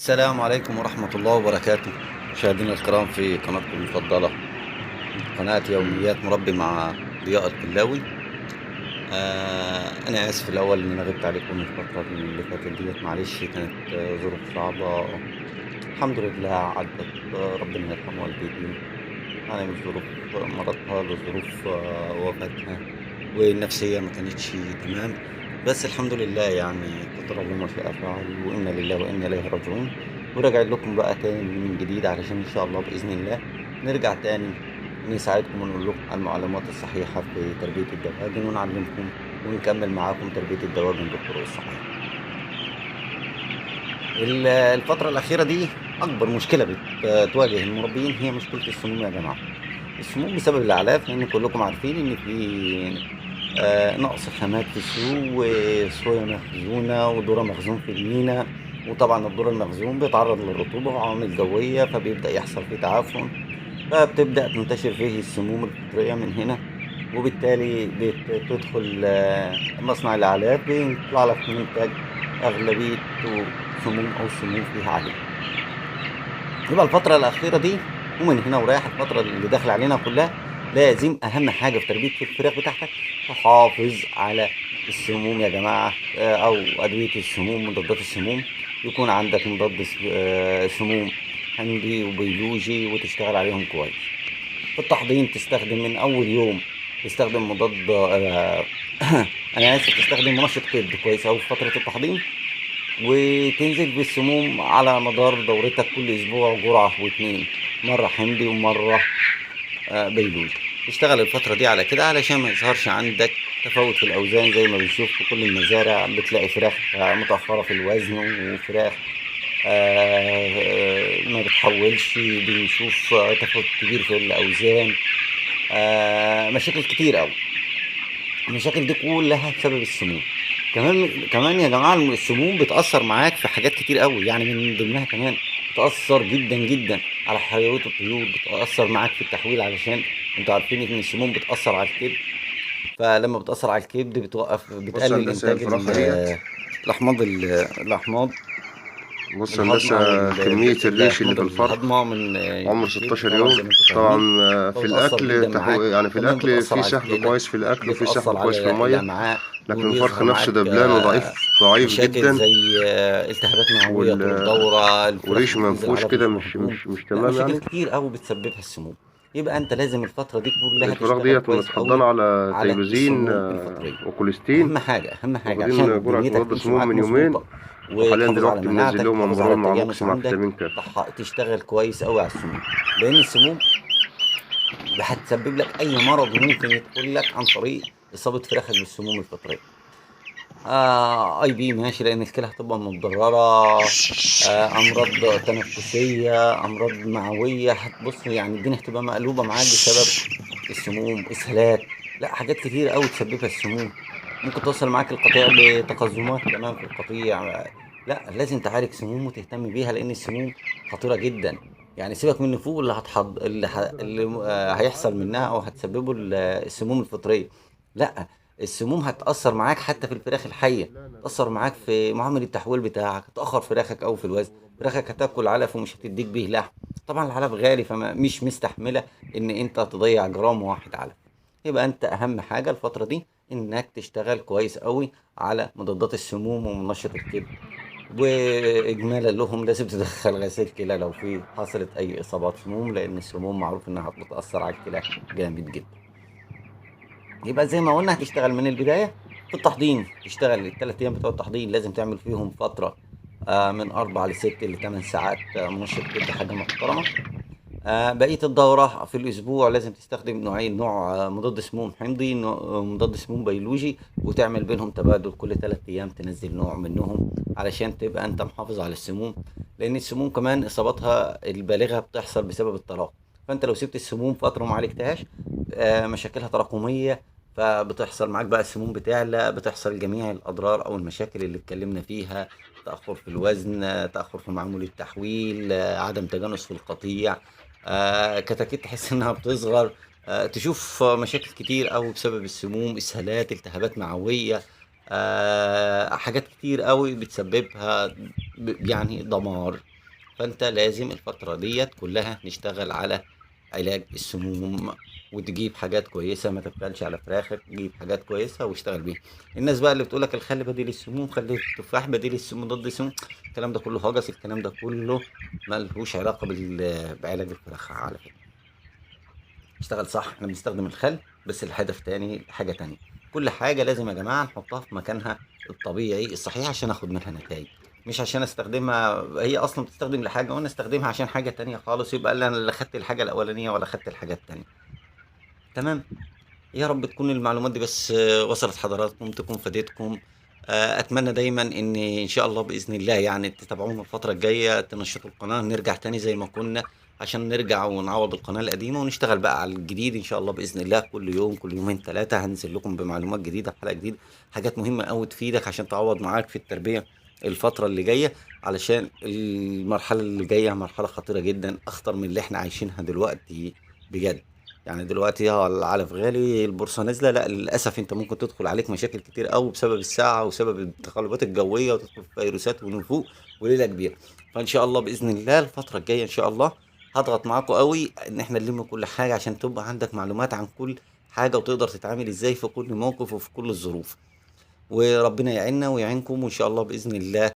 السلام عليكم ورحمة الله وبركاته. مشاهدينا الكرام في قناتكم المفضلة، قناة يوميات مربي مع ضياء الكلاوي. أنا آسف الأول إن أنا غبت عليكم الفترة اللي فاتت ديت، معلش كانت ظروف صعبة. الحمد لله عدت. ربنا يرحم والدتي. أنا من ظروف مرضها لظروف وفاتها، والنفسية ما كانتش تمام. بس الحمد لله يعني قدر الله ما شاء فعل، وإنا لله وإنا إليه راجعون. وراجع لكم بقى تاني من جديد علشان إن شاء الله بإذن الله نرجع تاني نساعدكم ونقول لكم على المعلومات الصحيحة في تربية الدواجن، ونعلمكم ونكمل معاكم تربية الدواجن بالطرق الصحيحة. الفترة الأخيرة دي أكبر مشكلة بتواجه المربيين هي مشكلة السموم يا جماعة. السموم بسبب الأعلاف، لأن كلكم عارفين إن في نقص خامات في السوق، وصويا مخزونة وذرة مخزون في المينا. وطبعا الذرة المخزون بيتعرض للرطوبة وعوامل جوية، فبيبدأ يحصل فيه تعفن، فبتبدأ تنتشر فيه السموم الفطرية من هنا. وبالتالي بتدخل مصنع الأعلاف، بيطلع لك منتج أغلبيته سموم أو السموم فيها عالية. يبقى الفترة الأخيرة دي ومن هنا ورايح الفترة اللي داخلة علينا كلها، لازم أهم حاجة في تربية الفراخ بتاعتك تحافظ على السموم يا جماعة. أو أدوية السموم، مضادات السموم. يكون عندك مضاد سموم حمضي وبيولوجي وتشتغل عليهم كويس. في التحضير تستخدم من أول يوم، تستخدم مضاد أنا آسف، تستخدم منشط كبد كويس أوي في فترة التحضير، وتنزل بالسموم على مدار دورتك كل اسبوع جرعة واتنين، مرة حمضي ومرة بيولوجي. تشتغل الفترة دي على كده علشان ما يظهرش عندك تفاوت في الاوزان، زي ما بنشوف في كل المزارع بتلاقي فراخ متأخرة في الوزن، وفراخ ما بتحولش. بنشوف تفاوت كبير في الاوزان. مشاكل كتير قوي. المشاكل دي كلها بسبب السموم. كمان يا جماعة السموم بتأثر معاك في حاجات كتير قوي، يعني من ضمنها كمان بتأثر جدا جدا على حيوية الطيور، بتأثر معاك في التحويل، علشان انتوا عارفين ان السموم بتأثر على الكبد. فلما بتأثر على الكبد بص بتقلل هندسة انتاج الفراخة ديت. الأحماض بص الهضمة، او هندسة كمية الريش اللي الأحماض في الفرخ الهضمة من عمر الكبد، 16 طبعا يوم. زي ما انتوا طبعا فاهمين. في فبتأثر الأكل جدا معاك. يعني في كمان الأكل بتأثر في على سحب الكلى، كويس في الأكل وفي سحب بتأثر كويس في على المية. الأمعاء، لكن الفرخ وبيظهر نفسه معاك دبلان وضعيف، ضعيف مشاكل جدا. زي التهابات معوية طول وال... الدورة. الفراخ وريش بتنزل منفوش علف كده، مش مش مهضوم. مش مش لا، تمام مشاكل يعني. كتير قوي بتسببها السموم. يبقى انت لازم الفترة دي كلها الفراخ تشتغل ديت كويس متحضنة قوي على على تيبازين السموم الفطرية. وكوليستين. اهم حاجة عشان واخدين جرعة دنيتك مضاد تمشي سموم معاك من يومين. مظبوطة، وحاليا وتحافظ على دلوقتي منزل مناعتك، لهم تحافظ على امبرول مع التجانس موكسي مع عندك، فيتامين كاف. تشتغل كويس قوي على السموم. لان السموم هتسبب لك اي مرض ممكن يدخل لك عن طريق اصابة فراخك بالسموم الفطرية. اي بي ماشي، لان الكلى هتبقى متضررة. امراض تنفسية، امراض معوية، هتبص يعني الدنيا هتبقى مقلوبة معاك بسبب السموم. اسهالات، لا حاجات كتير قوي تسببها السموم. ممكن توصل معاك القطيع لتقزمات كمان في القطيع. لا، لازم تعالج سموم وتهتم بيها، لان السموم خطيرة جدا. يعني سيبك من النفوق اللي هتحض اللي, ح... اللي هيحصل منها او هتسببه السموم الفطرية. لا، السموم هتأثر معاك حتى في الفراخ الحية، تأثر معاك في معامل التحويل بتاعك، تأخر فراخك أو في الوزن. فراخك هتاكل علف ومش هتديك بيه لحم. طبعا العلف غالي، فما مش مستحملة إن أنت تضيع جرام واحد علف. يبقى أنت أهم حاجة الفترة دي إنك تشتغل كويس قوي على مضادات السموم ومنشط الكبد. وإجمالا لهم لازم تدخل غسيل كلى لو في حصلت أي إصابات سموم، لأن السموم معروف إنها بتأثر على الكلى جامد جدا. يبقى زي ما قلنا هتشتغل من البداية في التحضير. تشتغل الثلاث أيام بتوع التحضير، لازم تعمل فيهم فترة من 4 ل6 ل8 ساعات منشط كبد، حاجة محترمة. بقية الدورة في الأسبوع لازم تستخدم نوعين، نوع مضاد سموم حمضي، مضاد سموم بيولوجي، وتعمل بينهم تبادل كل 3 أيام، تنزل نوع منهم علشان تبقى أنت محافظ على السموم. لأن السموم كمان إصاباتها البالغة بتحصل بسبب التراكم. فأنت لو سبت السموم فترة وما عالجتهاش مشاكلها تراكمية، فبتحصل معاك بقى السموم بتعلى، بتحصل جميع الأضرار أو المشاكل اللي اتكلمنا فيها. تأخر في الوزن، تأخر في معمول التحويل، عدم تجانس في القطيع، كتاكيت تحس انها بتصغر، تشوف مشاكل كتير قوي بسبب السموم، اسهالات، التهابات معوية، حاجات كتير قوي بتسببها يعني دمار. فانت لازم الفترة ديت كلها نشتغل على علاج السموم، وتجيب حاجات كويسة، ما تبخلش على فراخك، تجيب حاجات كويسة واشتغل بيها. الناس بقى اللي بتقولك الخل بديل السموم، خلي التفاح بديل السموم ضد السموم، الكلام ده كله هجس، الكلام ده كله ملهوش علاقة بعلاج الفراخ على فكرة. اشتغل صح، احنا بنستخدم الخل بس الهدف تاني حاجة تانية. كل حاجة لازم يا جماعة نحطها في مكانها الطبيعي الصحيح عشان اخد منها نتائج، مش عشان استخدمها هي اصلا بتستخدم لحاجة وانا استخدمها عشان حاجة تانية خالص، يبقى انا لا خدت الحاجة الاولانية ولا خدت الحاجة التانية. تمام. يا رب تكون المعلومات دي بس وصلت حضراتكم، تكون فادتكم. اتمنى دايما ان شاء الله باذن الله يعني تتابعونا الفتره الجايه، تنشطوا القناه، نرجع تاني زي ما كنا، عشان نرجع ونعوض القناه القديمه ونشتغل بقى على الجديد ان شاء الله باذن الله. كل يوم كل يومين ثلاثه هنزل لكم بمعلومات جديده، بحلقه جديده، حاجات مهمه قوي تفيدك عشان تعوض معاك في التربيه الفتره اللي جايه، علشان المرحله اللي جايه مرحله خطيره جدا، اخطر من اللي احنا عايشينها دلوقتي بجد. يعني دلوقتي العلف غالي، البورصة نازلة، لا للأسف انت ممكن تدخل عليك مشاكل كتير قوي بسبب الساعة وسبب التقلبات الجوية، وتدخل في فيروسات ونفوق وليلة كبيرة. فإن شاء الله بإذن الله الفترة الجاية إن شاء الله هضغط معاكم قوي إن احنا نلم كل حاجة عشان تبقى عندك معلومات عن كل حاجة، وتقدر تتعامل ازاي في كل موقف وفي كل الظروف. وربنا يعيننا ويعينكم، وإن شاء الله بإذن الله